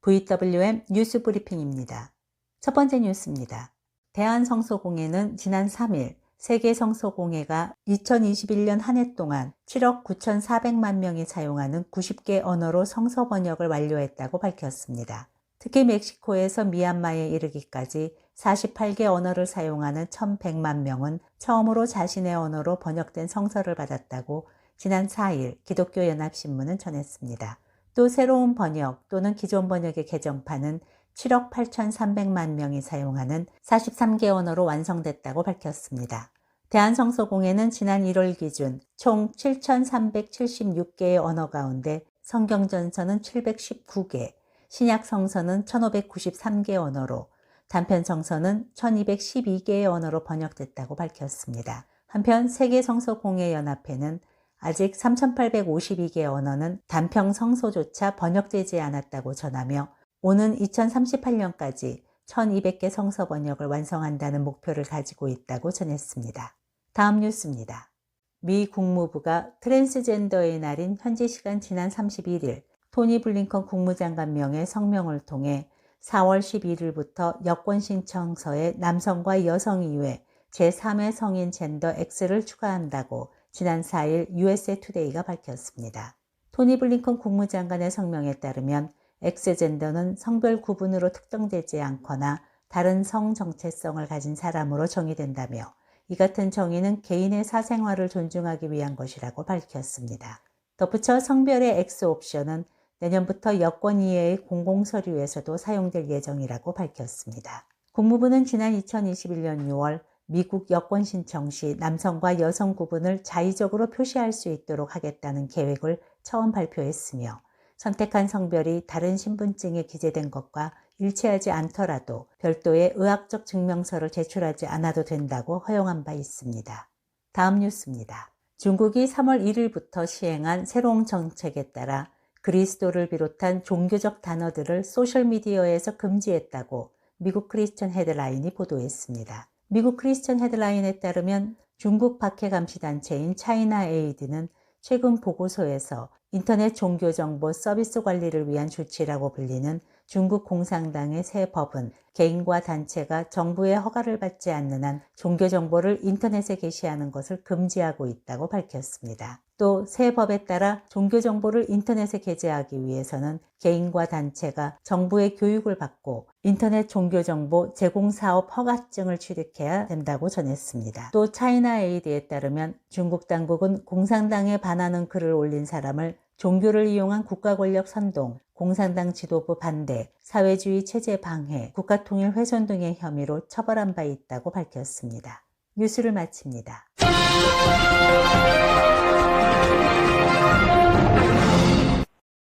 VWM 뉴스 브리핑입니다. 첫 번째 뉴스입니다. 대한성서공회는 지난 3일 세계성서공회가 2021년 한 해 동안 7억 9,400만 명이 사용하는 90개 언어로 성서 번역을 완료했다고 밝혔습니다. 특히 멕시코에서 미얀마에 이르기까지 48개 언어를 사용하는 1,100만 명은 처음으로 자신의 언어로 번역된 성서를 받았다고 지난 4일 기독교연합신문은 전했습니다. 또 새로운 번역 또는 기존 번역의 개정판은 7억 8,300만 명이 사용하는 43개 언어로 완성됐다고 밝혔습니다. 대한성서공회는 지난 1월 기준 총 7,376개의 언어 가운데 성경전서는 719개, 신약성서는 1,593개 언어로, 단편성서는 1,212개의 언어로 번역됐다고 밝혔습니다. 한편 세계성서공회연합회는 아직 3,852개의 언어는 단편성서조차 번역되지 않았다고 전하며 오는 2038년까지 1,200개 성서 번역을 완성한다는 목표를 가지고 있다고 전했습니다. 다음 뉴스입니다. 미 국무부가 트랜스젠더의 날인 현지 시간 지난 31일 토니 블링컨 국무장관 명의 성명을 통해 4월 11일부터 여권 신청서에 남성과 여성 이외 제3의 성인 젠더 X를 추가한다고 지난 4일 USA 투데이가 밝혔습니다. 토니 블링컨 국무장관의 성명에 따르면 X젠더는 성별 구분으로 특정되지 않거나 다른 성 정체성을 가진 사람으로 정의된다며 이 같은 정의는 개인의 사생활을 존중하기 위한 것이라고 밝혔습니다. 덧붙여 성별의 X 옵션은 내년부터 여권 이외의 공공서류에서도 사용될 예정이라고 밝혔습니다. 국무부는 지난 2021년 6월 미국 여권 신청 시 남성과 여성 구분을 자의적으로 표시할 수 있도록 하겠다는 계획을 처음 발표했으며 선택한 성별이 다른 신분증에 기재된 것과 일치하지 않더라도 별도의 의학적 증명서를 제출하지 않아도 된다고 허용한 바 있습니다. 다음 뉴스입니다. 중국이 3월 1일부터 시행한 새로운 정책에 따라 그리스도를 비롯한 종교적 단어들을 소셜미디어에서 금지했다고 미국 크리스천 헤드라인이 보도했습니다. 미국 크리스천 헤드라인에 따르면 중국 박해감시단체인 차이나 에이드는 최근 보고서에서 인터넷 종교정보 서비스 관리를 위한 조치라고 불리는 중국 공산당의 새 법은 개인과 단체가 정부의 허가를 받지 않는 한 종교정보를 인터넷에 게시하는 것을 금지하고 있다고 밝혔습니다. 또 새 법에 따라 종교정보를 인터넷에 게재하기 위해서는 개인과 단체가 정부의 교육을 받고 인터넷 종교정보 제공사업 허가증을 취득해야 된다고 전했습니다. 또 차이나 에이드에 따르면 중국 당국은 공산당에 반하는 글을 올린 사람을 종교를 이용한 국가 권력 선동, 공산당 지도부 반대, 사회주의 체제 방해, 국가통일 훼손 등의 혐의로 처벌한 바 있다고 밝혔습니다. 뉴스를 마칩니다.